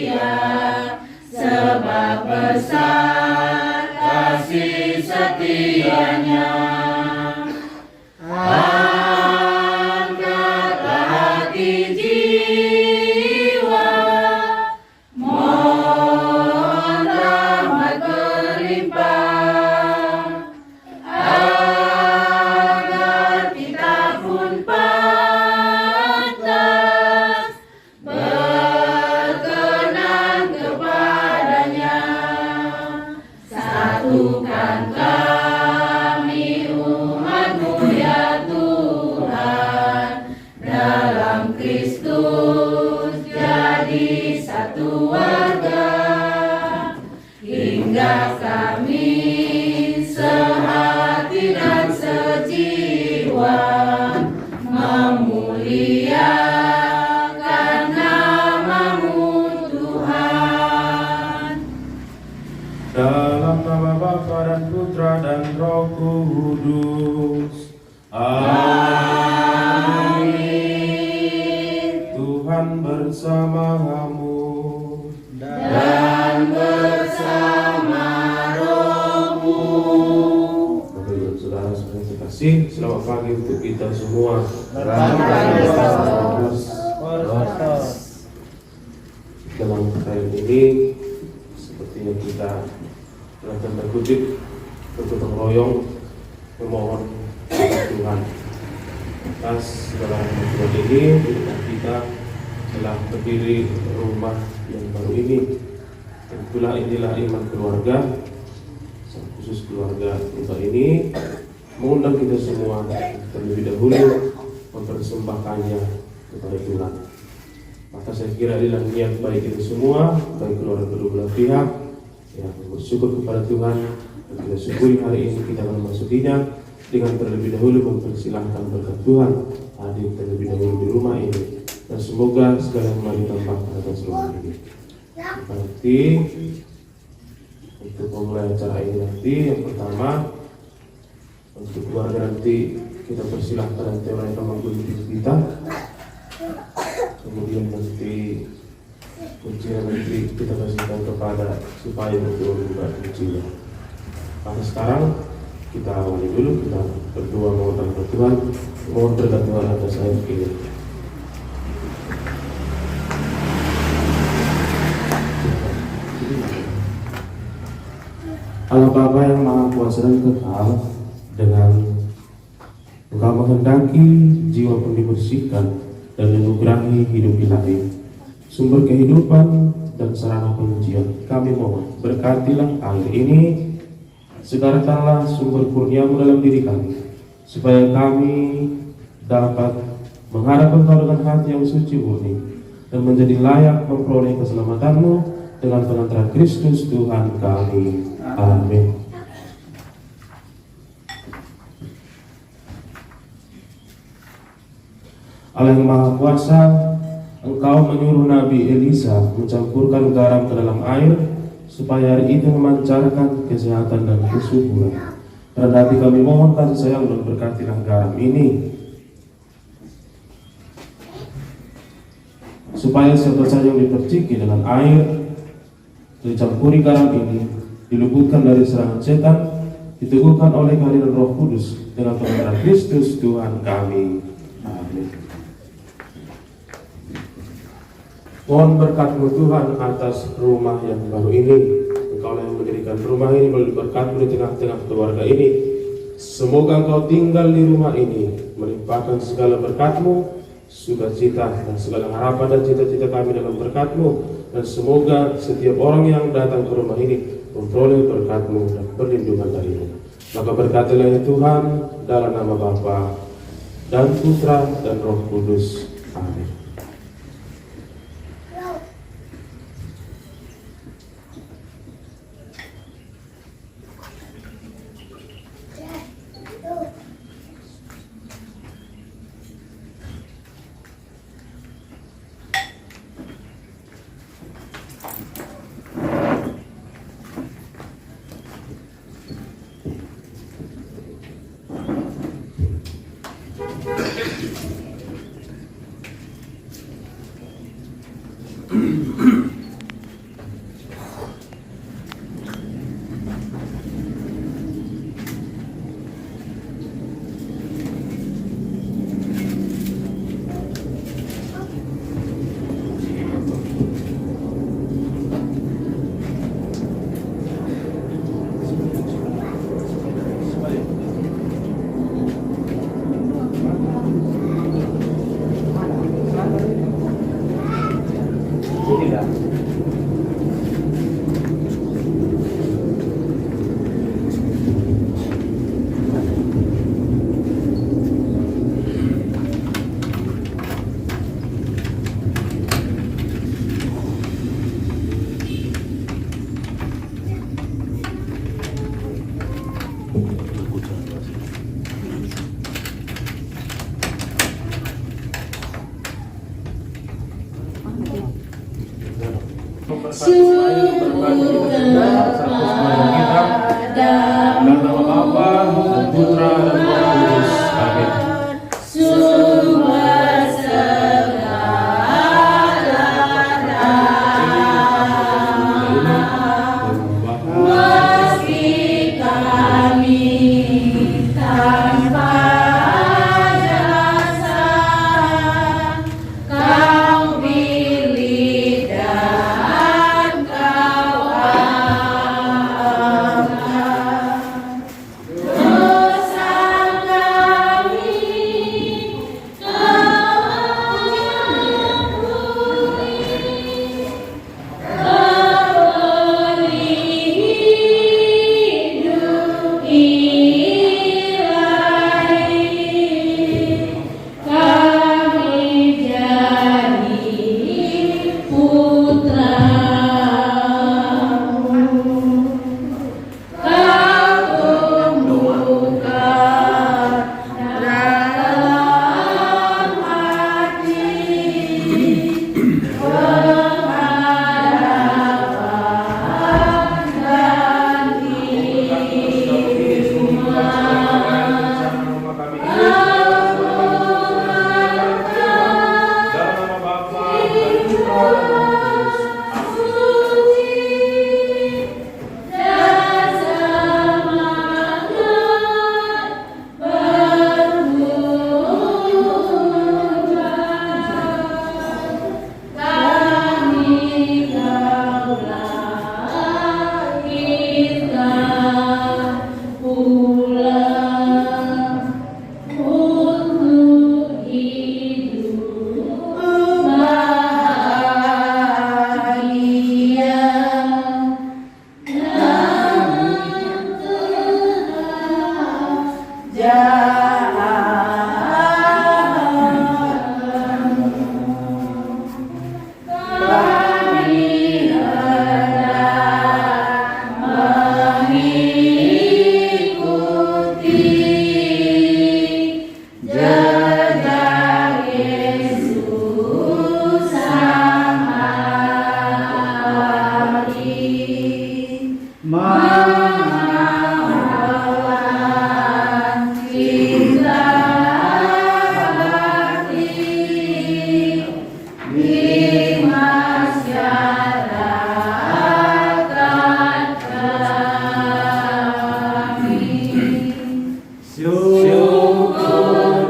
dia, sebab besar kasih setianya. Angkatlah hati jiwa, mohon rahmat berlimpah, agar kita pun pantas berkenan kepadanya. Satukan kami umat-Mu ya Tuhan, dalam Kristus jadi satu warga, hingga kami sehati dan sejiwa memuliakan nama-Mu Tuhan. Dalam nama Bapa dan Putra dan Roh Kudus. Amin. Tuhan bersama-Mu Dan bersama rohmu. Bapak Ibu Saudara saudara terkasih, selamat pagi untuk kita semua. Dalam pertanyaan ini, sepertinya kita dalam tanda kutip bergotong royong memohon kepada Tuhan atas segala kebutuhan ini. Kita telah berdiri rumah yang baru ini. Tentulah inilah iman keluarga, khusus keluarga kita ini mengundang kita semua terlebih dahulu mempersembahkannya kepada Tuhan. Maka saya kira inilah niat baik kita semua, baik keluarga kedua belah pihak, ya, bersyukur kepada Tuhan. Dan kita syukuri hari ini kita akan memasukinya dengan terlebih dahulu mempersilahkan berkat Tuhan hadir terlebih dahulu di rumah ini, dan semoga segala yang mari tambahkan atas rumah ini. Nanti untuk memulai acara ini nanti yang pertama untuk keluarga nanti kita persilahkan nanti orang yang mengikuti kita, kemudian nanti kuncinya nanti kita kasihkan kepada supaya betul juga kuncinya. Maka sekarang kita awali dulu, kita berdoa mohon berkat Tuhan, mohon berkat Tuhan atas saya ini. Allah Bapa yang Maha Kuasa dan Kekal, dengan Engkau menghendaki jiwa pun dibersihkan dan menganugerahi hidup ilahi, sumber kehidupan dan sarana penyucian, kami mohon berkatilah air ini, segarkanlah sumber kurnia-Mu dalam diri kami, supaya kami dapat menghadap Engkau dengan hati yang suci murni dan menjadi layak memperoleh keselamatan-Mu dengan pengantaran Kristus Tuhan kami. Amin. Allah yang Maha Kuasa, Engkau menyuruh Nabi Elisa mencampurkan garam ke dalam air supaya air itu memancarkan kesehatan dan kesuburan. Karena hati kami mohon kasih sayang dan berkatilah garam ini, supaya siapa saja yang diperciki dengan air dicampuri garam ini diluputkan dari serangan setan, diteguhkan oleh kehadiran Roh Kudus dengan pengantaran Kristus Tuhan kami. Amin. Mohon berkat-Mu Tuhan atas rumah yang baru ini. Engkau yang mendirikan rumah ini melalui berkat-Mu di tengah-tengah keluarga ini. Semoga Engkau tinggal di rumah ini, melimpahkan segala berkat-Mu, sukacita dan segala harapan dan cita-cita kami dalam berkat-Mu. Dan semoga setiap orang yang datang ke rumah ini memperoleh berkat-Mu dan perlindungan dari-Mu. Maka berkatilah ya Tuhan, dalam nama Bapa dan Putra dan Roh Kudus. Amin. Anda. Syukur kepada dalam nama Bapa dan Putra dan Roh Kudus. Amin. sumber segala rahmat. Meski kami tanpa jasa, Kau pilih dan Kau angkat. Dosa kami Kau ampuni, Kau beri hidup ilahi. Kami jadi putra-Mu. Kau tumbuhkan dalam hati pengharapan dan dan semangat berubah. Kami Kau lahirkan ulang untuk hidup bahagia dan kami hendak mengikuti jejak Yesus Sang Hari. Mengawan cinta bakti di masyarakat kami. Syukur kepadamu Tuhan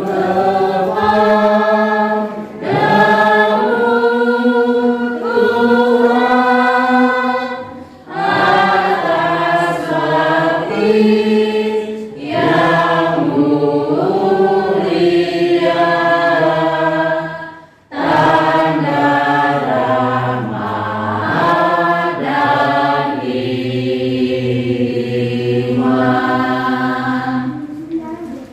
atas bakti yang mulia, tanda rahmat dan iman.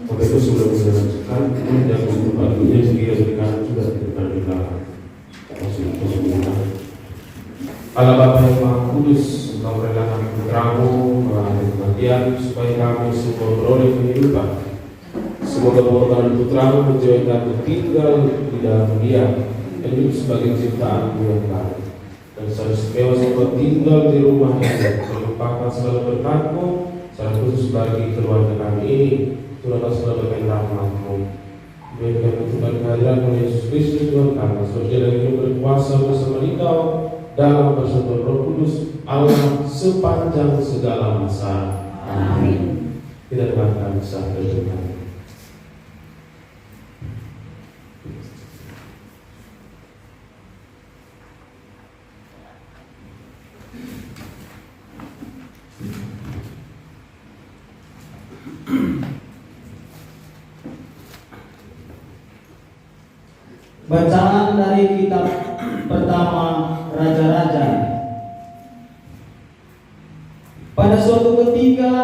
Bapak Ibu sudah menjelaskan dan membantunya sehingga berikan sudah diberikan di belakang. Allah Bapa yang Maha Kudus, Engkau merelakan putra-Mu melahirkan kematian supaya kami semua beroleh kehidupan. Semoga pengorbanan putra-Mu menjadikan kami tinggal di dalam Dia dan hidup sebagai ciptaan-Mu yang baik. Dan secara istimewa semua tinggal di rumah ini, melimpahkan segala berkat-Mu, secara khusus bagi keluarga kami ini. Turunlah segala berkat rahmat-Mu. Berikan keturunan kehadiran-Mu Yesus Kristus Tuhan kami, sejalan hidup berkuasa bersama Engkau dalam persatuan Roh Kudus Allah sepanjang segala masa. Amin. Kita dengarkan sabda Tuhan. Bacaan dari kitab pertama Raja ketiga,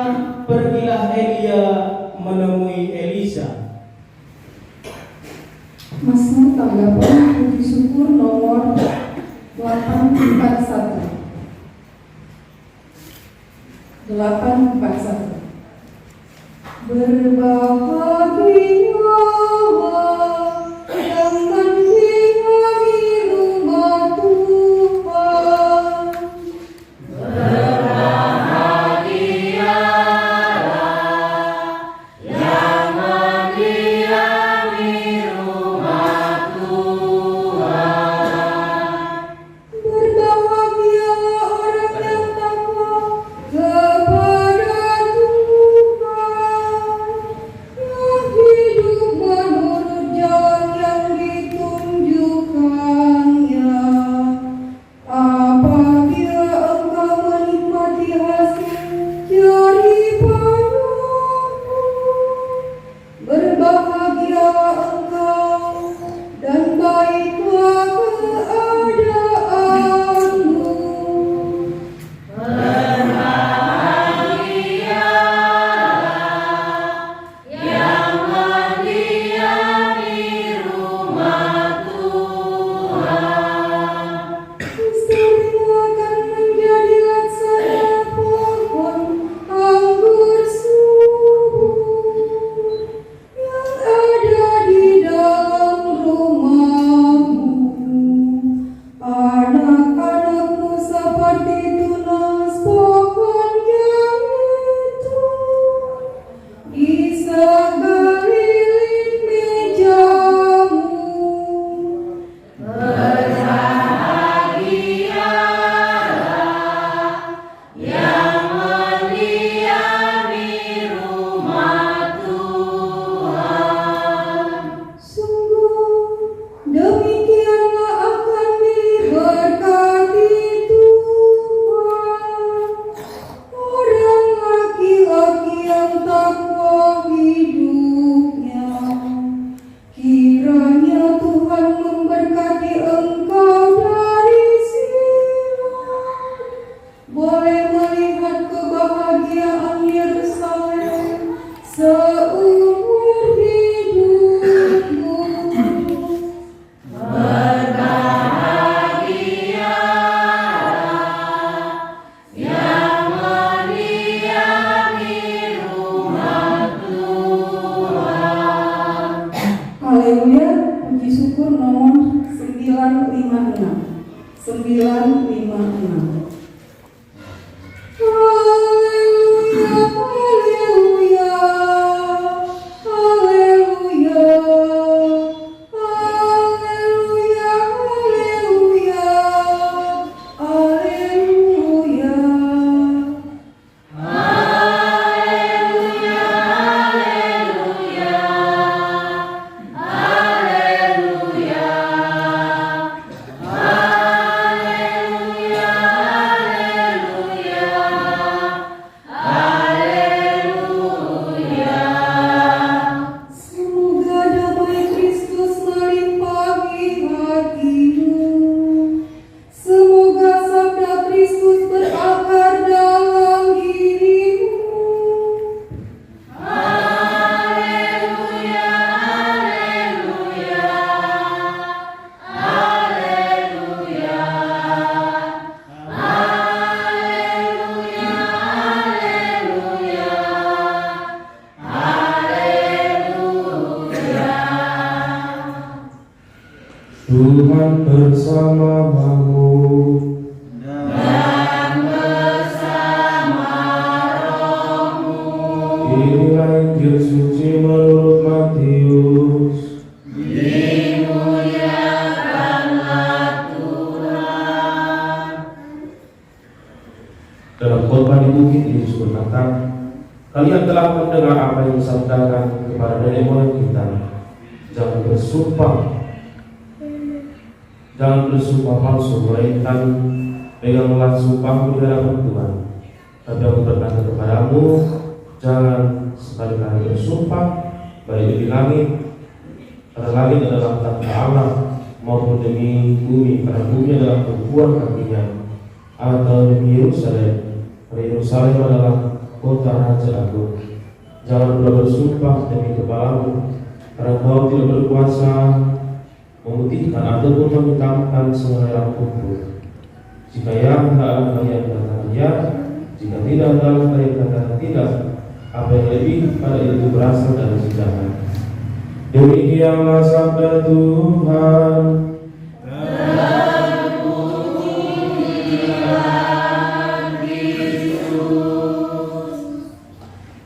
pergilah Elia menemui Elisa. Mazmur tanggapan puji syukur nomor 841. 841. Berbahagia yang tinggal di rumah Tuhan. Berbahagialah orang yang takwa kepada Tuhan, yang hidup menurut jalan yang ditunjukkannya. Apabila engkau menikmati hasil jeripayahmu, berbahagialah engkau dan baiklah keadaanmu. Istrimu akan menjadi laksana pohon anggur subur yang ada di dalam rumahmu. Anak-anakmu seperti tunas pohon zaitun di sekeliling mejamu. Sungguh demikianlah akan diberkati Tuhan orang laki-laki yang takwa hidupnya. Kiranya Tuhan memberkati engkau dari Sion, boleh melihat kebahagiaan Yerusalem seumur hidupmu. Haleluya, puji syukur nomor 956. 956. Haleluya, haleluya, haleluya, haleluya, haleluya, haleluya. Semoga damai Kristus melimpahi hatimu. Semoga sabda Kristus berakar dalam dirimu. Tuhan bersamamu. Inilah Injil suci menurut Matius. Dalam khotbah di bukit, Yesus berkata, kalian telah mendengar apa yang disabdakan kepada nenek moyang kita. Jangan bersumpah palsu, melainkan peganglah sumpahmu di hadapan Tuhan. Tapi aku berkata kepadamu, jangan sekali-kali bersumpah, baik di langit, karena langit adalah takhta Allah, maupun demi bumi, karena bumi adalah tumpuan kakinya, atau demi Yerusalem, karena Yerusalem adalah kota Raja Agung. Jangan pula bersumpah demi kepalamu, karena kau tidak berkuasa memutihkan ataupun menghitamkan sehelai rambutmu. Jika ya, hendaklah kalian katakan ya, jika tidak, hendaklah kalian katakan tidak. Apa yang lebih pada itu berasal dari sejarah. Demikianlah sabda Tuhan.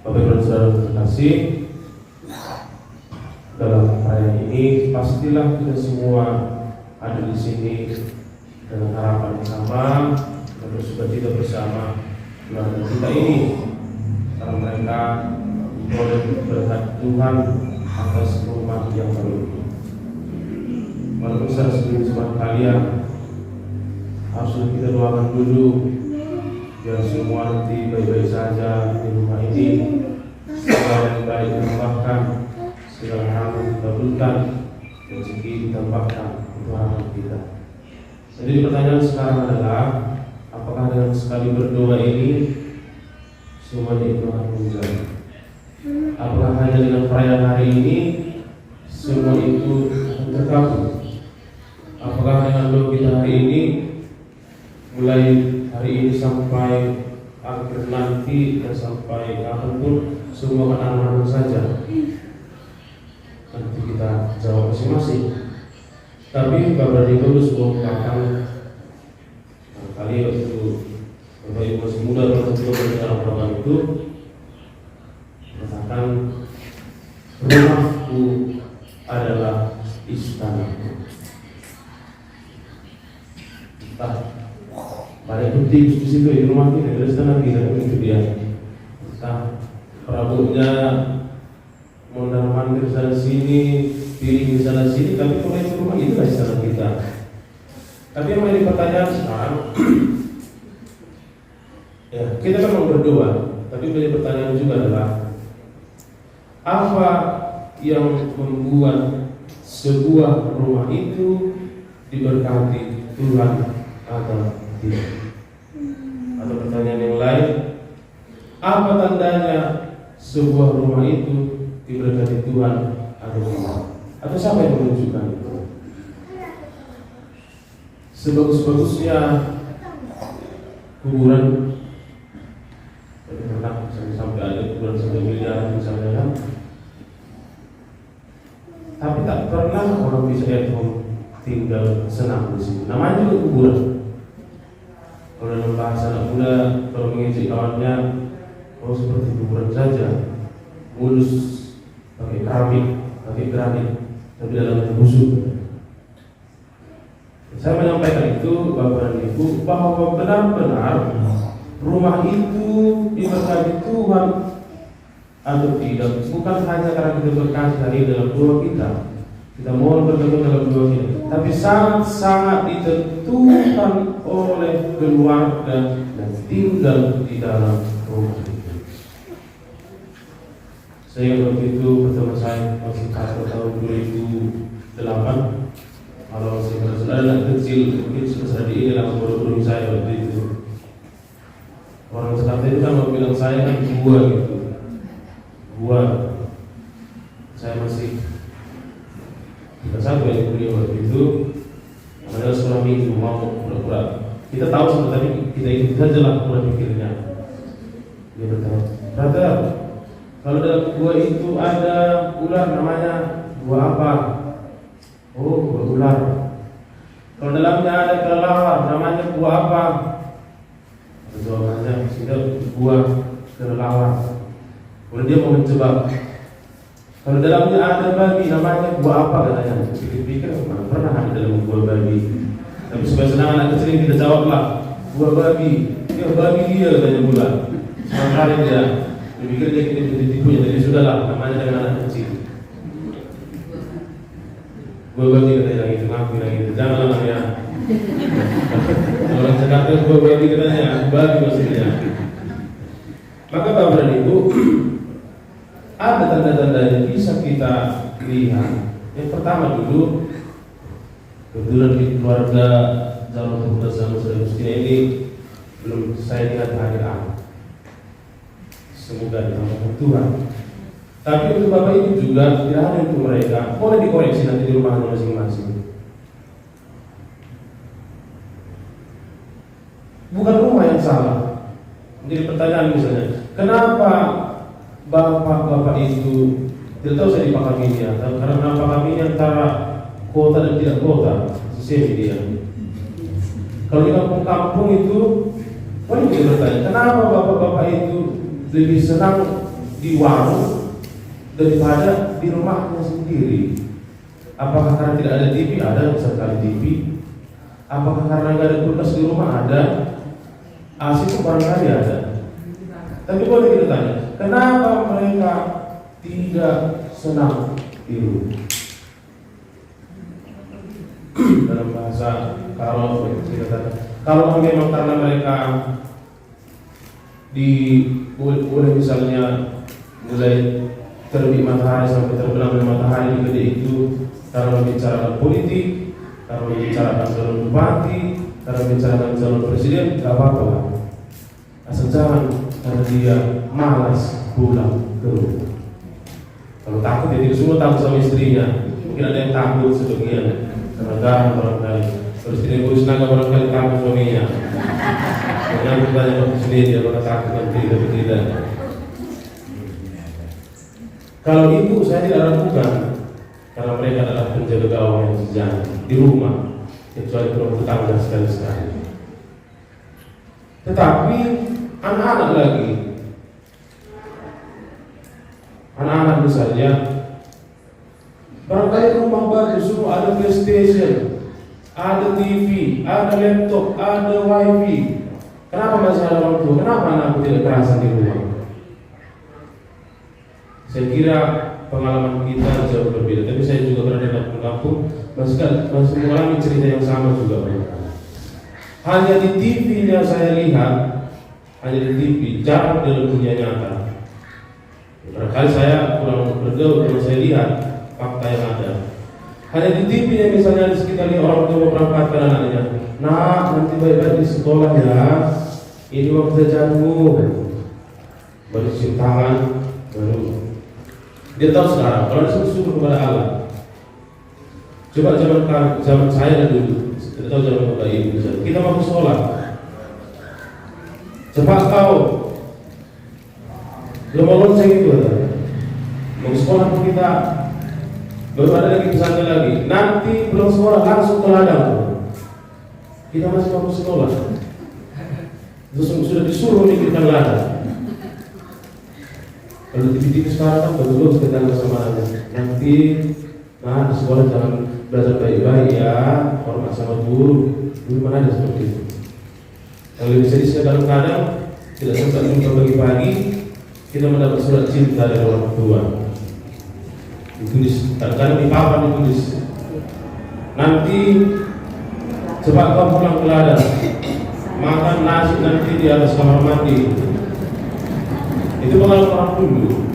Bapak Ibu dan Saudara terkasih, dalam perayaan ini pastilah kita semua ada di sini dengan harapan yang sama dan bersukacita bersama keluarga kita ini, karena mereka boleh berkat Tuhan atas rumah yang baru. Walaupun secara sebelum kalian harus kita doakan dulu biar semua nanti baik-baik saja di rumah ini, segala yang baik ditambahkan, segala harapan dikabulkan, rezeki ditambahkan untuk harapan kita. Jadi pertanyaan sekarang adalah, apakah dengan sekali berdoa ini semuanya itu akan menjadi? Apakah hanya dengan perayaan hari ini semua itu akan terkabul? Apakah dengan doa kita hari ini, mulai hari ini sampai akhir nanti dan sampai kapanpun semua akan aman-aman saja? Nanti kita jawab masing-masing. Tapi Bapak Ibu dulu sebuah ungkapan kali waktu Bapak Ibu masih muda dan tidak mendengar ungkapan itu, katakan, rumahku adalah istanaku. Entah pada penting di situ di rumah kita ada istana kita, itu dia. Entah perabotnya mondar mandir sana sini, piring di sana sini, tapi kalau itu rumah itu lah istana kita. Tapi yang menjadi pertanyaan sekarang, ya kita kan mau berdoa, tapi menjadi pertanyaan juga adalah, apa yang membuat sebuah rumah itu diberkati Tuhan atau tidak? Atau pertanyaan yang lain, apa tandanya sebuah rumah itu diberkati Tuhan atau tidak? Atau siapa yang menunjukkan itu? Sebagus-bagusnya kuburan, tapi pernah sampai ada kuburan sampai miliaran misalnya kan, tapi tak pernah orang bisa tinggal senang di sini. Namanya juga kuburan. Kalau dalam bahasa anak muda, kalau mengejek kawannya, kalau seperti kuburan saja, mulus, pakai keramik, pakai granit, tapi dalamnya busuk. Saya menyampaikan itu Bapak dan Ibu, bahwa benar-benar rumah itu diberkati Tuhan atau tidak, bukan hanya karena kita berkati hari dalam doa kita mohon berkat dalam doa kita, tapi sangat-sangat ditentukan oleh keluarga dan tinggal di dalam rumah itu. Saya waktu itu pertama saya masih tahun 2008. Kalau saya saudara kecil, mungkin sudah di ini langsung bodoh saya waktu itu. Orang Jakarta itu kan mau bilang saya kan gua gitu, gua. Saya masih kita satu yang kuliah waktu itu, ada sekolah minggu mau pura-pura. Kita tahu sebenarnya kita ikut saja lah pura pikirnya. Dia berkata, brother, kalau dalam gua itu ada ular namanya gua apa? Oh, buah ular. Kalau dalamnya ada kelelawar, namanya buah apa? Jawabannya sudah buah kelelawar. Kalau dia mau mencoba, kalau dalamnya ada babi, namanya buah apa katanya? Pikir-pikir, mana pernah ada dalam buah babi? Tapi supaya senang anak kecil kita jawablah, buah babi. Ya babi dia katanya pula. Sekali dia, dipikir dia ditipunya. Jadi sudahlah, namanya dengan anak kecil. Gue bagi katanya lagi, ngaku lagi, jangan ya. Orang Jakarta gue bagi katanya, bagi maksudnya. Maka Bapak dan Ibu, ada tanda-tanda yang bisa kita lihat. Yang pertama dulu, kebetulan di keluarga Jalur Pemuda sama Saudara Agustina ini belum saya lihat kehadiran. semoga dirahmati Tuhan. Tapi untuk Bapak Ibu juga tidak hanya untuk mereka, boleh dikoreksi nanti di rumah masing-masing. Bukan rumah yang salah. Jadi pertanyaan misalnya, kenapa bapak-bapak itu tidak tahu saya dipahaminya? Karena pahaminya antara kota dan tidak kota, sisi dia. Kalau di kampung-kampung itu, boleh kita bertanya, kenapa bapak-bapak itu lebih senang di warung daripada di rumahnya sendiri? Apakah karena tidak ada TV? Ada sekali TV. Apakah karena tidak ada kulkas di rumah? Ada. AC itu barangkali ada. Tapi boleh kita tanya, kenapa mereka tidak senang di rumah? Dalam bahasa kalau kita kata, kalau memang karena mereka boleh misalnya mulai terbit matahari sampai terbenam matahari di kedai itu karena membicarakan politik, karena membicarakan calon bupati, karena membicarakan calon presiden, tidak apa-apa. Asal jangan karena dia malas pulang ke rumah. Kalau takut dia tidak semua takut sama istrinya. Mungkin ada yang takut sebagian karena garam barangkali. Kalau istri urus naga barangkali takut suaminya. Jangan bertanya waktu sendiri dia bakal takut nanti tapi tidak. Kalau ibu saya tidak ragukan karena mereka adalah penjaga gawang yang sejati di rumah, kecuali kalau tetangga sekali-sekali. Tetapi anak-anak lagi, anak-anak misalnya, barangkali rumah baru semua ada PlayStation, ada TV, ada laptop, ada WiFi. Kenapa masih ada orang tua? Kenapa anakku tidak kerasan di rumah? Saya kira pengalaman kita jauh berbeda. Tapi saya juga pernah datang ke kampung, masih mengalami cerita yang sama juga. Hanya di TV-nya saya lihat, hanya di TV, jarang dalam dunia nyata. Barangkali saya kurang bergaul, kalau saya lihat fakta yang ada. Hanya di TV-nya misalnya di sekitar orang tua berangkatkan anaknya, nah nanti baik-baik di sekolah ya, ini waktu jajanmu, baru cium tangan, baru dia tahu sekarang. Kalau disuruh kepada Allah, coba zaman saya dulu, kita tahu zaman Bapak Ibu, kita mau ke sekolah, cepat tahu, belum mau lonceng itu mau ke sekolah pun kita baru ada lagi pesannya lagi, nanti belum sekolah langsung ke ladang. Kita masih mau ke sekolah, terus sudah disuruh mikirkan ladang. Kalau TV sekarang kan betul-betul kita sama nanti, nah di sekolah jangan belajar baik-baik ya, hormat sama guru. Dulu mana ada seperti itu. Yang lebih sedih kadang-kadang tidak sempat jumpa pagi-pagi, kita mendapat surat cinta dari orang tua. Ditulis, kadang-kadang di papan ditulis, nanti cepat kau pulang ke ladang, makan nasi nanti di atas kamar mandi. Itu pengalaman orang dulu.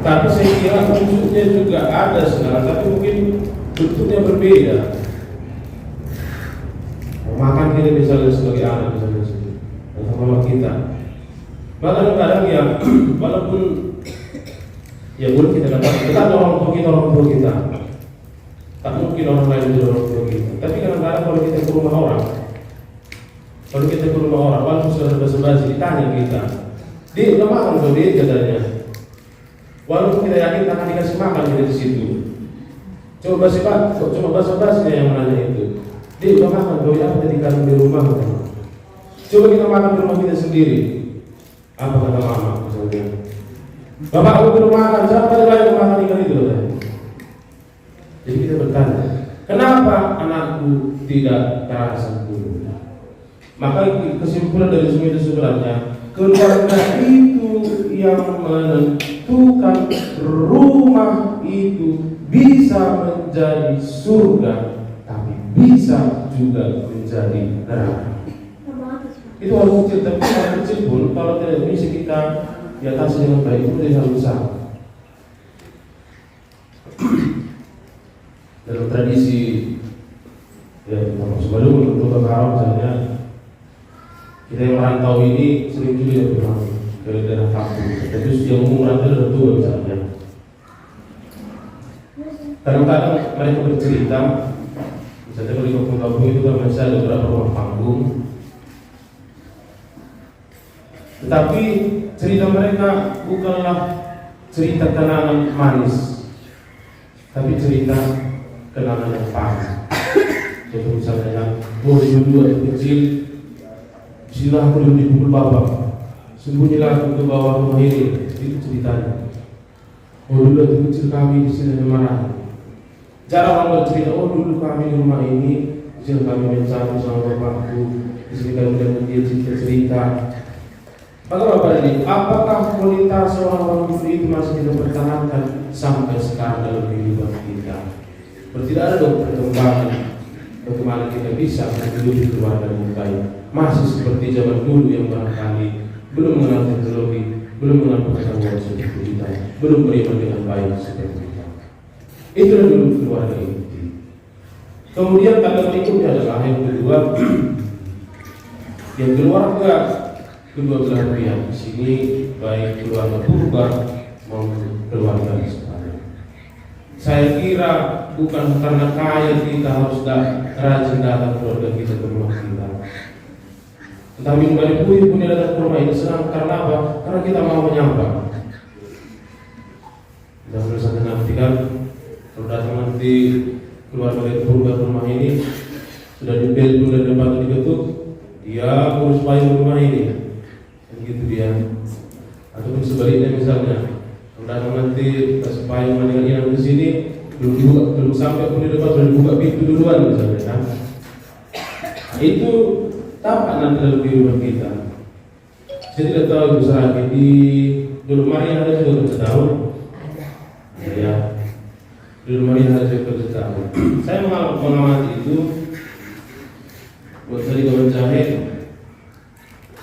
Tapi saya kira wujudnya juga ada sekarang, tapi mungkin bentuknya berbeda. Makan kita misalnya sebagai anak misalnya atau mama kita. Bahkan kadang ya walaupun ya boleh kita katakan kita ada orang tua kita, tak mungkin orang lain menjadi orang tua kita. Tapi kadang-kadang kalau kita ke rumah orang, walaupun sudah basa-basi ditanya kita, dia udah makan kalau dia katanya. Walaupun kita yakin akan dikasih makan kita di situ. Coba basa-basi yang menanya itu. Dia udah makan kalau dia apa tadi di rumah. Coba kita makan di rumah kita sendiri. Apa kata mama misalnya? Bapak aku belum makan, siapa yang lain makan ikan itu? Jadi kita bertanya, kenapa anakku tidak terasa dulu? Maka kesimpulan dari semua itu sebenarnya keluarga itu yang menentukan rumah itu bisa menjadi surga, tapi bisa juga menjadi neraka. Itu hal kecil, tapi hal kecil pun kalau tidak bisa kita di atas dengan baik itu menjadi hal besar. Dalam tradisi ya sebelum untuk berharap misalnya kita yang merantau ini sering juga berharap. ke daerah kampung. Terus yang umur adalah tua misalnya. Kadang-kadang mereka bercerita, misalnya kalau di kampung-kampung itu kan masih ada beberapa rumah panggung. Tetapi cerita mereka bukanlah cerita kenangan manis, tapi cerita kenangan yang pahit. Jadi misalnya, dulu waktu kecil, silah aku dulu dipukul bapak, sembunyilah aku ke bawah rumah ini. Itu ceritanya. Dulu waktu kecil kami di sini marah. Jarang orang bercerita, dulu kami di rumah ini, di sini kami mencari sama bapakku, di sini kami dengan dia cerita. Bagaimana ini? Apakah kualitas orang-orang dulu itu masih kita pertahankan sampai sekarang dalam kehidupan kita? Tidak ada dong perkembangan. Bagaimana kita bisa hidup keluarga yang baik? Masih seperti zaman dulu yang barangkali belum mengenal teknologi, belum mengenal pengetahuan seperti kita, belum beriman dengan baik seperti kita. Itulah dulu keluarga inti. Kemudian tanda berikutnya adalah yang kedua, yang keluarga kedua belah pihak di sini, baik keluarga purba maupun keluarga sekarang. Saya kira bukan karena kaya kita harus rajin datang keluarga kita ke rumah kita. Tetapi mungkin pun datang ke rumah ini senang karena apa? Karena kita mau menyapa. Dan berusaha nanti kan, kalau datang nanti keluarga dari purba ke rumah ini sudah dibel dan depan diketuk, dia urus payung rumah ini. Gitu dia. Ataupun sebaliknya misalnya, kalau datang nanti pas payung mandingan yang di sini belum sampai pun di depan sudah dibuka pintu duluan misalnya kan. Itu tampak nanti dalam kehidupan kita. Saya tidak tahu itu lagi di dulu Maria ada juga kerja tahun. Ya, dulu Maria ada juga kerja tahun. Saya mengamati itu buat saya di Jahit.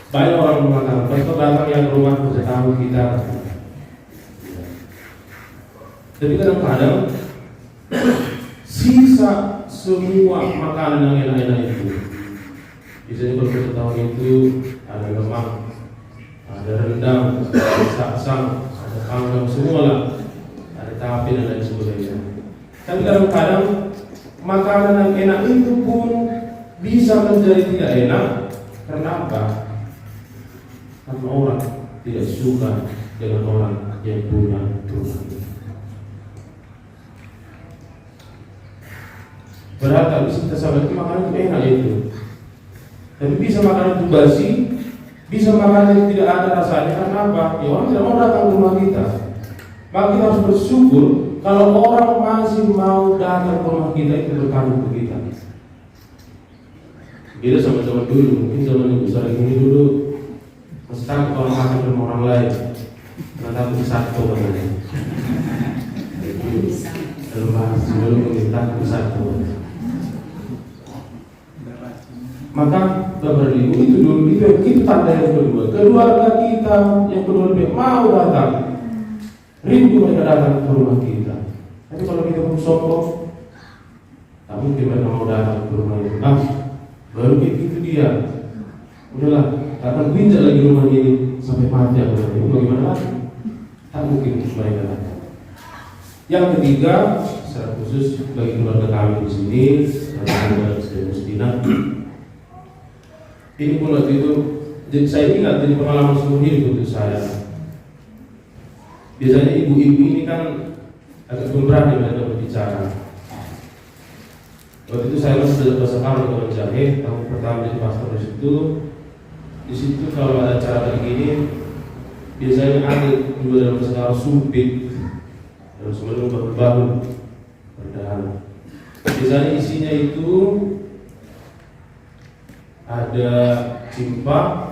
Banyak orang mengatakan, pastor datang yang rumah kerja tahun kita. Tapi kadang-kadang sisa semua makanan yang enak-enak itu. Biasanya kalau kita tahu itu ada lemak, ada rendang, ada saksang, ada panggang, semua lah, ada tape dan lain sebagainya. Tapi kadang-kadang makanan yang enak itu pun bisa menjadi tidak enak. Karena apa? Karena orang tidak suka dengan orang yang punya Tuhan. Berarti bisa kita sabar itu makanan itu enak itu. Tapi bisa makanan itu basi, bisa makanan yang tidak ada rasanya. Karena apa? Ya orang tidak mau datang ke rumah kita. Maka kita harus bersyukur kalau orang masih mau datang ke rumah kita, itu berkah untuk kita. Beda sama zaman dulu, mungkin zaman ibu saya ini dulu masih takut kalau makan dengan orang lain, karena takut satu katanya. Dalam bahasa dulu mungkin takut satu. Maka Bapak Ibu itu dulu itu tanda yang kedua. Keluarga kita yang kedua mau datang, rindu mereka datang ke rumah kita. Tapi kalau kita pun sombong, tak mungkin mereka mau datang ke rumah kita. Baru itu dia. Udahlah, akan pinjak lagi rumah ini sampai mati aku. Bagaimana lagi? Tak mungkin mereka datang. Yang ketiga, secara khusus bagi keluarga kami di sini, keluarga Mustina. Ini pun waktu itu, jadi saya ingat jadi pengalaman seumur hidup untuk saya. Biasanya ibu-ibu ini kan agak berani mereka berbicara. Waktu itu saya masih belajar bahasa Arab di Jahit, tahun pertama jadi pastor di situ. Di situ kalau ada acara kayak gini, biasanya ada juga dalam bahasa Arab sumpit, dalam sebelum baru berdahana. Biasanya isinya itu ada cimpa,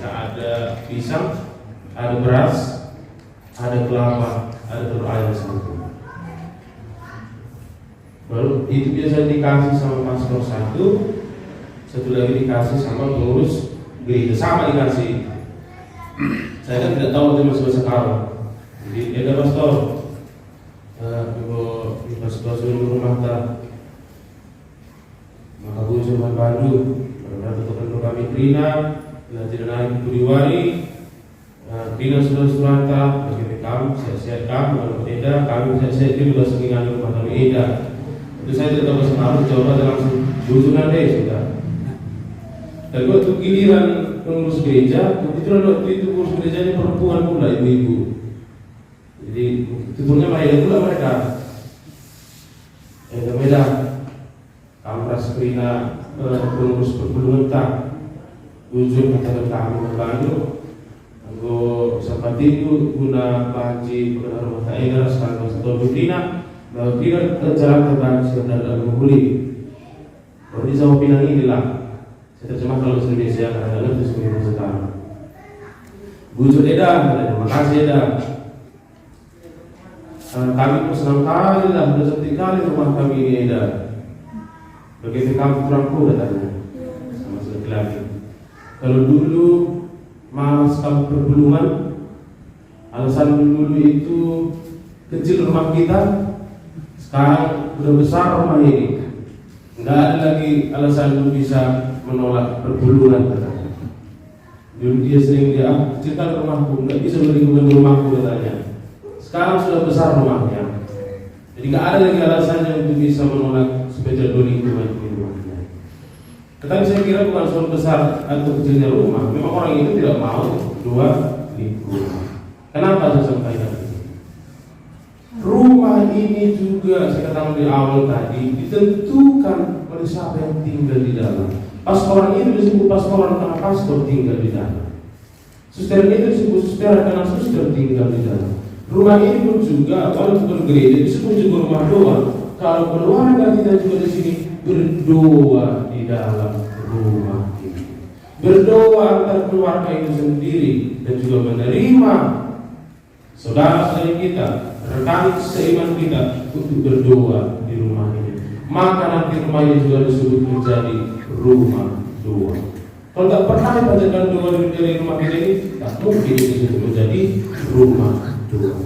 ada pisang, ada beras, ada kelapa, ada telur ayam satu. Baru itu biasanya dikasih sama pastor satu lagi dikasih sama pengurus gereja, sama dikasih. Saya kan tidak tahu itu masih bahasa Arab. Jadi ada pastor, di pastor suruh rumah tak. Maka gue coba padu, pada teman kami Trina, nanti naik Budiwari, Dina sudah surata, bagi kami sehat-sehat kami, kalau tidak kami sehat-sehat juga sengingan rumah kami tidak. Itu saya tidak tahu sekarang coba langsung bujukan deh sudah. Dan waktu giliran pengurus gereja, kebetulan waktu itu pengurus gerejanya perempuan pula ibu-ibu. Jadi tuturnya mereka pula mereka. Beda. Kamras kerina pengurus perpuluhan tak. Ujung kata kami membantu. Anggo seperti itu guna baji pengenar rumah tangga sekarang satu berdina. Bahwa tidak terjalan terbang sebenarnya menghuli. Kalau di Jawa Pinang inilah. Saya terjemah kalau bahasa Indonesia karena itu sebagai sekarang. Bujuk edah, terima kasih edah. Kami pun senang kali lah, sudah cantik kali rumah kami ini edah. Begitu kami kurangku datangnya sama laki-laki. Kalau dulu malas kami berbelungan, alasan dulu itu kecil rumah kita, sekarang sudah besar rumah ini. Tidak ada lagi alasan untuk bisa menolak perbulungan katanya. Dulu dia sering kecilkan rumahku, nggak bisa melingkupi rumahku katanya. Sekarang sudah besar rumahnya, jadi nggak ada lagi alasannya untuk bisa menolak supaya tidak lingkungan di rumahnya. Tetapi saya kira bukan soal besar atau kecilnya rumah, memang orang itu tidak mau dua lingkungan. Kenapa saya sampaikan ini? Rumah ini juga saya katakan di awal tadi ditentukan oleh siapa yang tinggal di dalam. Pastoran itu disebut pastoran karena pastor tinggal di dalam. Suster itu disebut suster karena suster tinggal di dalam. Rumah ini pun juga walaupun gereja disebut juga rumah doa. Kalau keluarga kita juga di sini berdoa di dalam rumah ini. Berdoa antar keluarga itu sendiri dan juga menerima saudara-saudari kita, rekan seiman kita untuk berdoa di rumah ini. Maka nanti rumah ini juga disebut menjadi rumah doa. Kalau tak pernah dibacakan doa dari rumah kita ini, tak mungkin disebut menjadi rumah doa.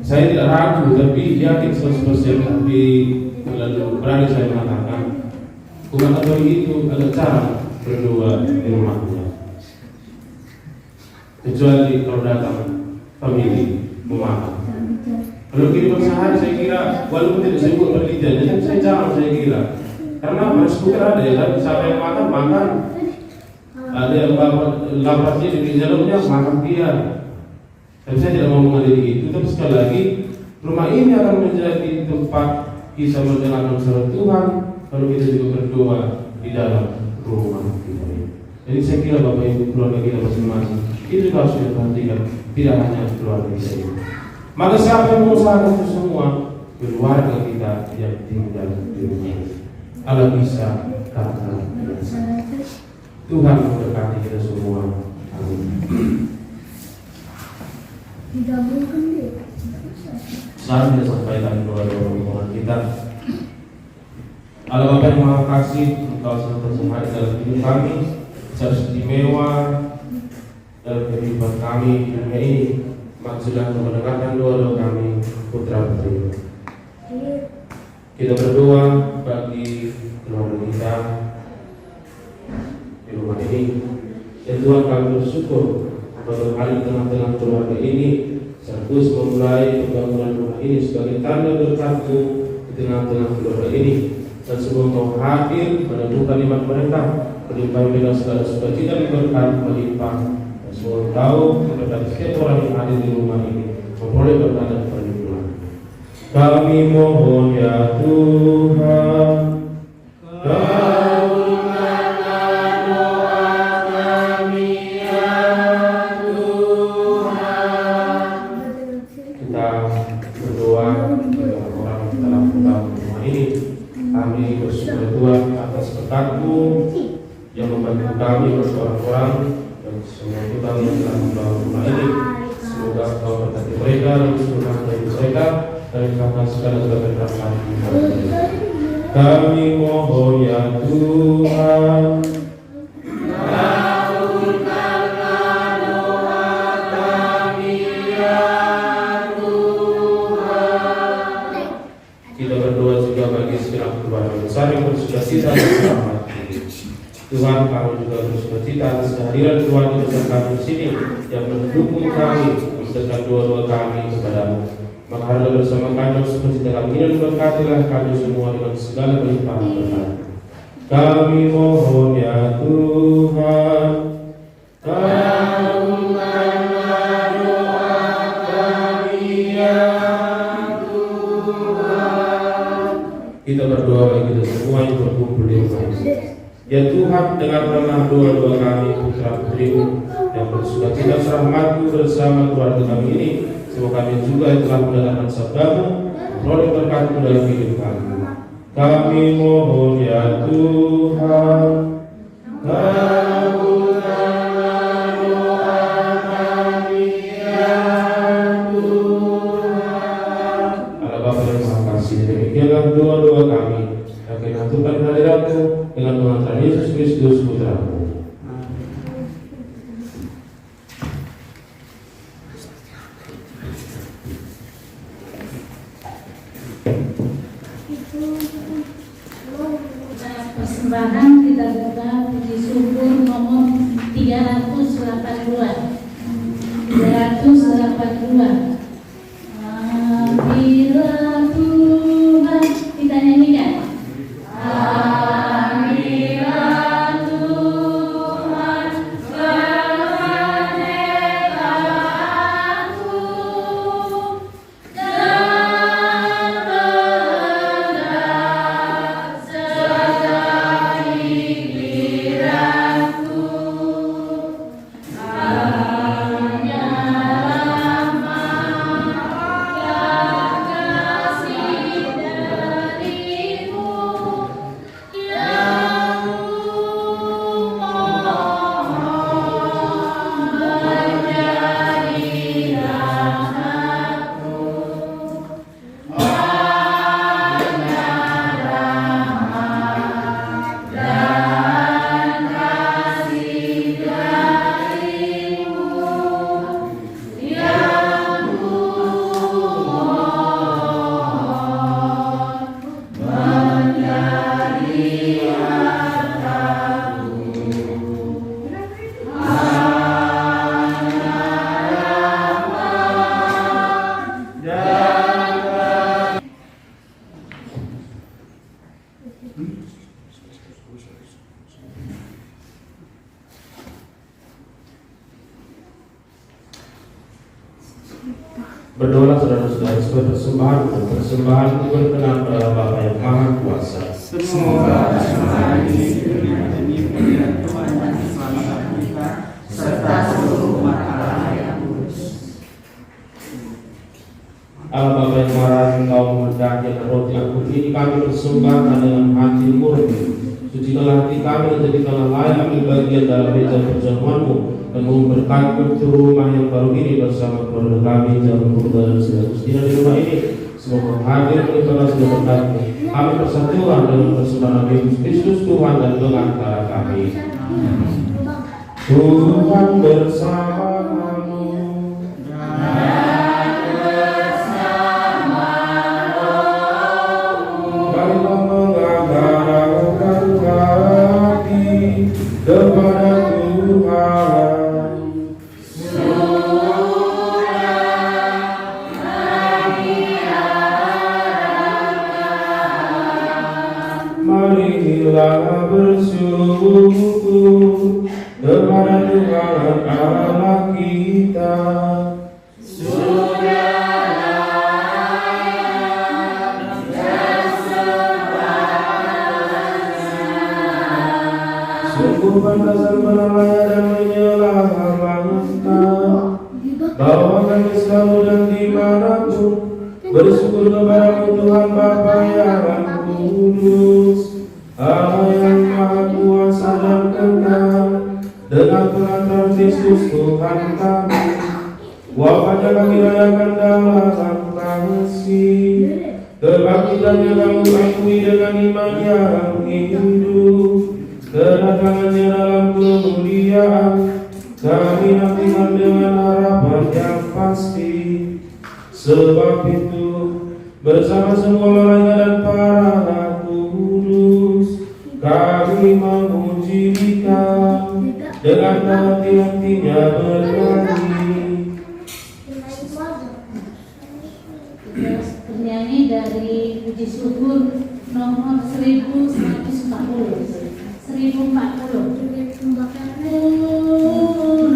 Saya tidak ragu, tapi yakin 100% tapi berani saya mengatakan umat Katolik itu ada cara berdoa di rumahnya. Kecuali kalau datang famili memakan. Kalau kehidupan sehari saya kira walaupun tidak sebut penelitian, jadi saya jarang saya kira. Karena bukan ada ya, tapi siapa yang makan. Ada yang lapasnya di dalamnya makan dia. Tapi saya tidak mau mengadili itu. Tapi sekali lagi rumah ini akan menjadi tempat kita mendengarkan suara Tuhan kalau kita juga berdoa di dalam rumah kita ini. Jadi saya kira Bapak Ibu keluarga kita masing-masing itu juga harus diperhatikan, tidak hanya keluarga kita ini. Maka siapa yang mengusahakan itu semua keluarga kita yang tinggal di rumah ini. Allah bisa karena biasa. Tuhan memberkati kita semua. Amin. Sekarang kita sampaikan doa-doa rombongan kita. Allah Bapa yang Maha Kasih, Engkau senantiasa hadir dalam hidup kami, secara istimewa dalam kehidupan kami di dunia ini. Maksudnya mendengarkan doa-doa kami, putra putri. Kita berdoa bagi keluarga kita di rumah ini. Ya Tuhan, kami bersyukur pada hari tengah-tengah keluarga ini terus memulai pembangunan rumah ini sebagai tanda berkat-Mu di tengah-tengah keluarga ini. Dan sebelum Kau hadir menemukan iman mereka, berlimpah dengan segala sukacita dan berkat melimpah. Dan semua tahu kepada setiap orang yang hadir di rumah ini memperoleh berkat dan perlindungan. Kami mohon ya Tuhan, kabulkanlah doa kami ya Tuhan. Kita berdoa kepada orang dalam rumah ini. Kami bersyukur Tuhan atas berkat-Mu yang membantu kami orang-orang dan semua kita yang telah membangun rumah ini. Semoga Kau berkati mereka dan semoga dari mereka dan karena segala keberkatan. Kami mohon ya Tuhan, kabulkanlah doa kami ya Tuhan. Kita berdoa juga bagi segenap keluarga besar yang bersuka cita dan selamat. Tuhan, kami juga bersukacita atas kehadiran keluarga besar kami di sini yang mendukung kami, mendekat doa-doa kami kepadamu. Maka harilah bersama kami sukacita kami ini, berkatilah kami semua dengan segala kelimpahan berkat. Kami mohon ya Tuhan, kabulkanlah doa kami ya Tuhan. Kita berdoa bagi kita semua yang berkumpul di rumah ini. Ya Tuhan, dengarkanlah doa-doa kami putra putrimu yang bersukacita rahmat-Mu bersama keluarga kami ini. Semoga kami juga yang telah mendengarkan sabda-Mu memperoleh berkat-Mu dalam hidup kami. Kami mohon ya Tuhan, kabulkanlah doa kami ya Tuhan. Allah Bapa yang Maha Kasih, demikianlah doa-doa kami. Kami mengaturkan hadirat-Mu dengan pengantaran Yesus Kristus Putra-Mu. Persembahan kita buka puji syukur nomor 382. Bila Tuhan, kita nyanyikan. Berdoalah saudara-saudara sebagai persembahan itu berkenan pada Bapa yang Maha Kuasa. Semoga persembahan ini demi pilihan Tuhan dan keselamatan kita serta seluruh umat Allah yang kudus. Allah Bapa yang marah, Engkau menghendaki akan roti yang putih ini kami persembahkan dengan hati murni. Sucikanlah hati kami dan jadikanlah layak ambil bagian dalam meja perjamuan-Mu dan memberkati untuk rumah yang baru ini bersama keluarga kami, jalan keluarga dan segala Kristina di rumah ini. Semoga hadir menikmati segala berkat-Mu. Kami persatuan dengan persembahan Yesus Kristus Tuhan dan pengantara kami. Tuhan bersamamu. Marilah mengabarkan hati kepada Tuhan. Marilah bersyukur kepada Tuhan Allah kita. Sungguh pantas berlaya dan menyelah bangsa, bahwa kami selalu dan dimanapun bersyukur kepada Tuhan Bapa yang kudus, Allah yang Maha Kuasa dan kekal, dengan pengantar Kristus Tuhan kami. Wafatnya kami rayakan dalam kasih, kebangkitannya kami akui dengan iman yang hidup, kedatangannya dalam kemuliaan kami nantikan dengan harapan yang pasti. Sebab itu bersama semua malaikat dan para kudus kami memuji Dikau dengan hati-hatinya bernyanyi. Penyanyi dari puji syukur nomor 1140.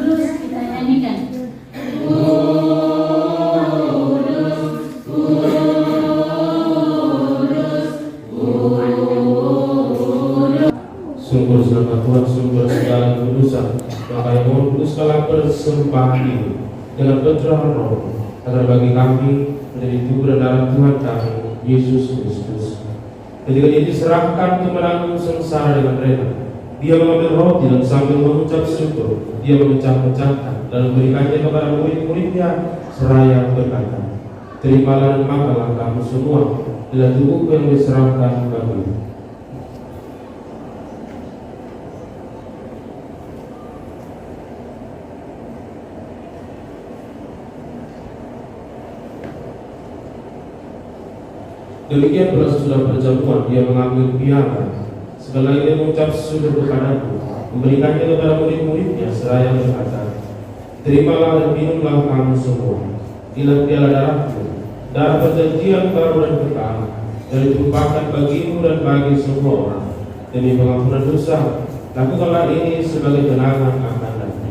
Terus kita nyanyikan. Sungguh sembah Tuhan, sumber segala kudusan. Maka yang mohon kuduskanlah persembahan ini dengan pencurahan roh, agar bagi kami menjadi tubuh dan darah Tuhan kami, Yesus Kristus. Ketika dia diserahkan untuk menanggung sengsara dengan rela, dia mengambil roti dan sambil mengucap syukur, dia memecah-mecahkan dan memberikannya kepada murid-muridnya seraya berkata, terimalah dan makanlah kamu semua adalah tubuhku yang diserahkan bagimu. Demikian pula sesudah perjamuan dia mengambil piala, sekali lagi dia mengucap syukur kepadaku, memberikannya kepada murid-muridnya seraya berkata, terimalah dan minumlah kamu semua, inilah piala darahku, darah perjanjian baru dan kekal, yang ditumpahkan bagimu dan bagi semua orang demi pengampunan dosa. Lakukanlah ini sebagai kenangan akan aku.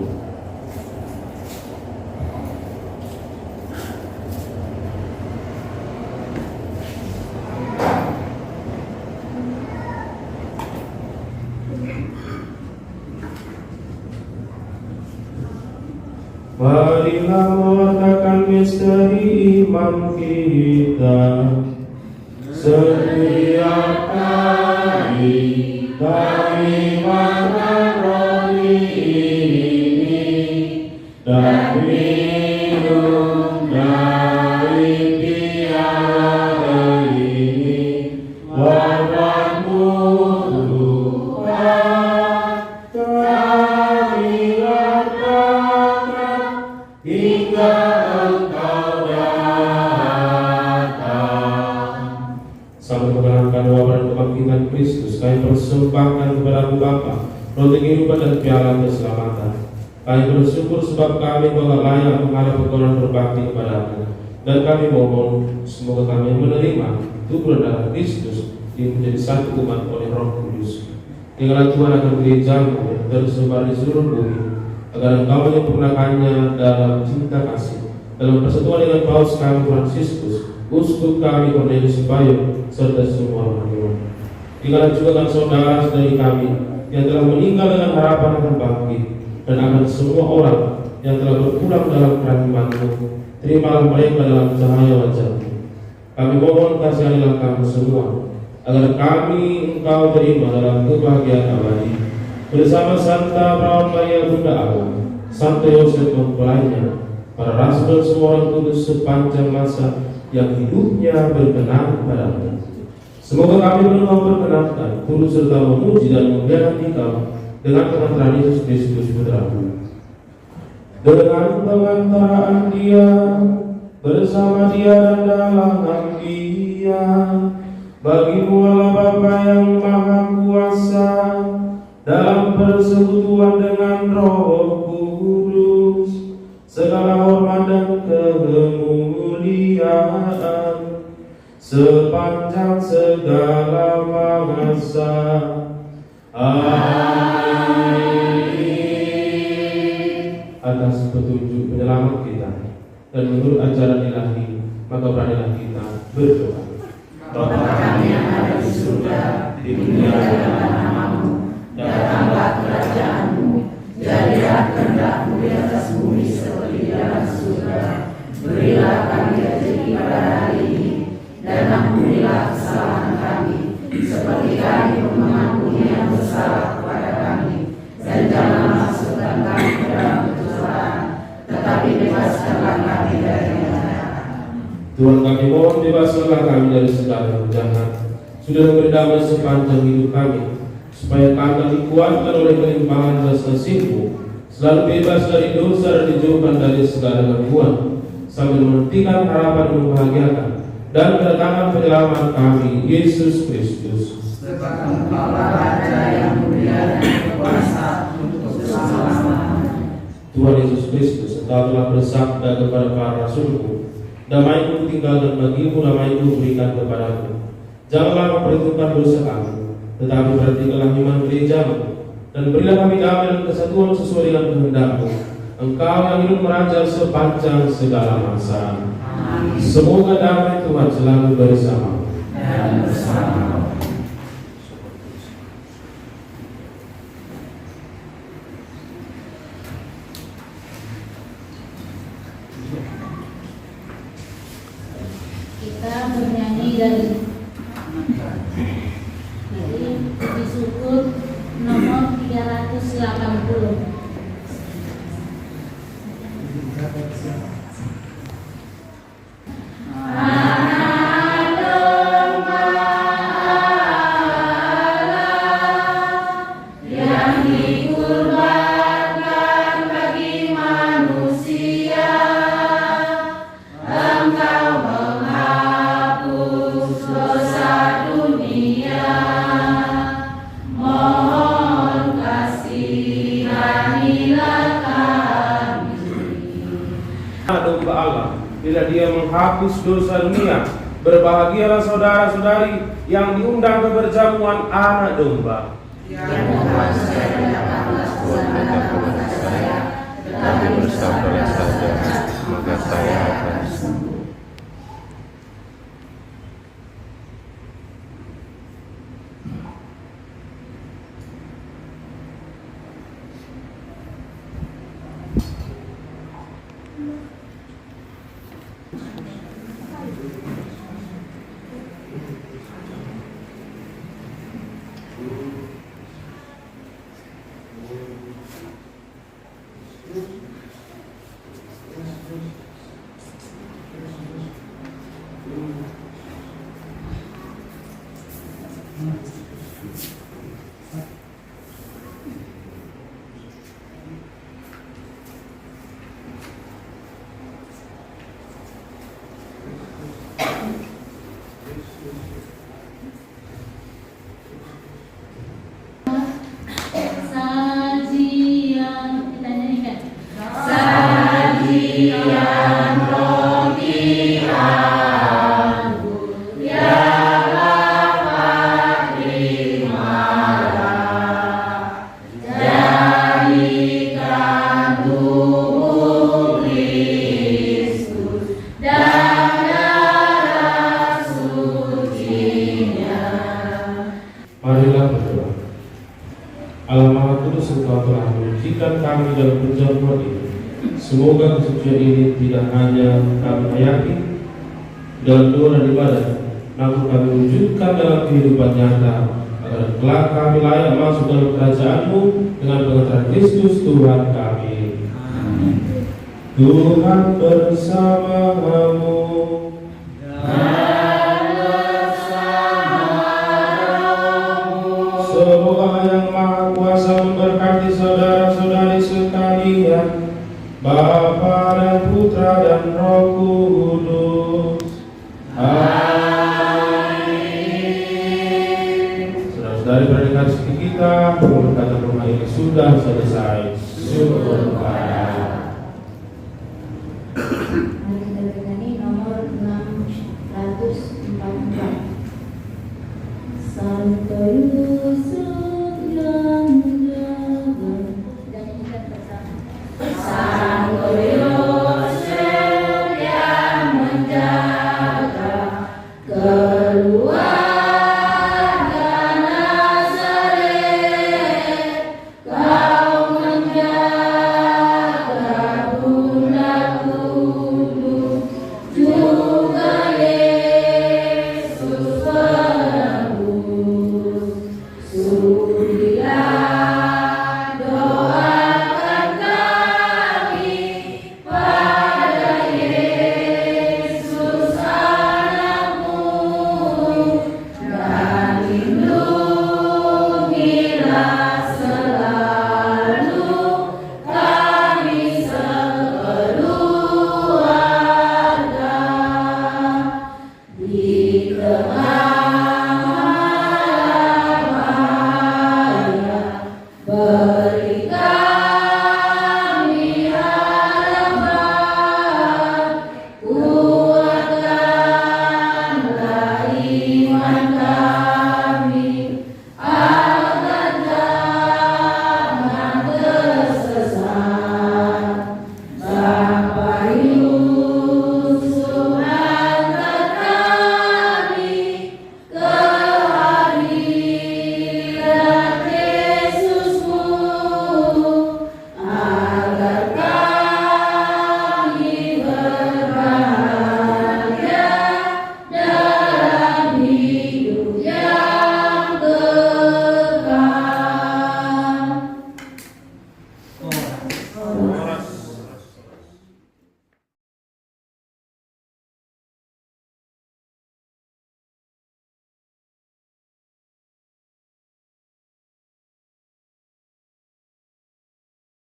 Marilah mewartakan misteri iman kita. Setiap kali kami makan roti ini dan minum dari piala ini, wafat-Mu Tuhan kami nyatakan hingga Engkau datang. Sambil mengenangkan wabah dan kebangkitan Kristus, kami persembahkan kepada-Mu Bapa roti kehidupan dan piala keselamatan. Kami bersyukur sebab kami telah layak menghadap perkenan berbakti kepada-Mu, dan kami mohon semoga kami menerima tubuh dan darah Kristus yang menjadi satu umat oleh Roh Kudus. Tinggallah Tuhan akan gereja-Mu yang tersebar di seluruh bumi, agar Engkau menyempurnakannya dalam cinta kasih, dalam persatuan dengan Paus kami Fransiskus, uskup kami Cornelius Bayu, serta semua orang Tuhan. Tinggallah juga dengan saudara-saudari kami yang telah meninggal dengan harapan akan bangkit, dan akan semua orang yang telah berpulang dalam kerahiman-Mu. Terimalah mereka dalam cahaya wajah-Mu. Kami mohon kasihanilah kami semua, agar kami Engkau terima dalam kebahagiaan abadi bersama Santa Perawan Maria Bunda Allah, Santo Yosef mempelainya, para rasul dan semua orang kudus sepanjang masa yang hidupnya berkenan padamu. Semoga kami benar berkenankan, turut serta memuji dan memuliakan Kau dengan pengantaran Yesus Kristus Putra-Mu. Dengan pengantaraan Dia, bersama Dia dan dalam Dia, bagi-Mu Allah Bapa yang Maha Kuasa, dalam persekutuan dengan Roh Kudus, segala hormat dan kemuliaan sepanjang segala masa. Amin. Atas petunjuk penyelamat kita dan menurut ajaran ilahi, maka beranilah kita berdoa. Bapa kami yang ada di surga, dimuliakanlah nama-Mu, datanglah kerajaan-Mu, jadilah kehendak-Mu di atas bumi seperti di dalam surga. Berilah kami rezeki pada hari ini, dan ampunilah kesalahan kami, seperti kami mengampuni yang bersalah kepada kami, dan jangan masukkan kami ke dalam pencobaan, tetapi bebaskanlah kami dari yang jahat. Tuhan kami mohon bebaskanlah kami dari segala jahat. Sudah memberi damai sepanjang hidup kami, supaya kami dikuatkan oleh kelimpahan belas kasih-Mu, selalu bebas dari dosa dan dijauhkan dari segala gangguan, sambil menantikan harapan yang membahagiakan dan kedatangan penyelamat kami, Yesus Kristus. sebab Engkaulah Raja yang mulia dan berkuasa untuk selama-lamanya. Tuhan Yesus Kristus, Engkau telah bersabda kepada para rasul-Mu, damai-Ku tinggalkan bagimu, damai-Ku berikan kepadamu. Janganlah memperhitungkan dosa kami, tetapi perhatikanlah iman gereja-Mu, dan berilah kami damai dan kesatuan sesuai dengan kehendak-Mu. Engkau yang hidup meraja sepanjang segala masa. Amin. Semoga damai Tuhan selalu bersama Dan bersama. Kita bernyanyi dari puji syukur nomor 380. Domba Allah, bila Dia menghapus dosa dunia. Berbahagialah saudara-saudari yang diundang ke perjamuan anak domba. Yang bukan saya datanglah kepada saya, tetapi bersabdalah saja, maka saya akan sembuh. Sajian, kita nyanyikan. Sajian roti aku, ya Bapa terimalah, jadikan tubuh Kristus dan darah sucinya. Marilah berdoa. Allah Maha Kudus, Engkau telah mensucikan kami dalam perjamuan ini. Semoga kesucian ini tidak hanya kami hayati dalam doa dan ibadah, namun kami wujudkan dalam kehidupan nyata, agar kelak kami layak masuk dalam kerajaan-Mu dengan pengetahuan Kristus Tuhan kami. Amin. Tuhan bersamamu. Semoga Yang Maha Kuasa memberkati saudara-saudari sekalian, Bapa dan Putra dan Roh Kudus. Amin. Saudara-saudari, perhatikan sedikit kita, pemberkatan rumah ini sudah selesai. Syukur kepada. Mari kita bernyanyi nomor 644. Santo Yusuf yang menjaga, dan nyanyikan bersama. Santo Yosef yang menjaga keluarga Nazaret, Kau menjaga Bunda Kudus, juga Yesus penebus. Sudi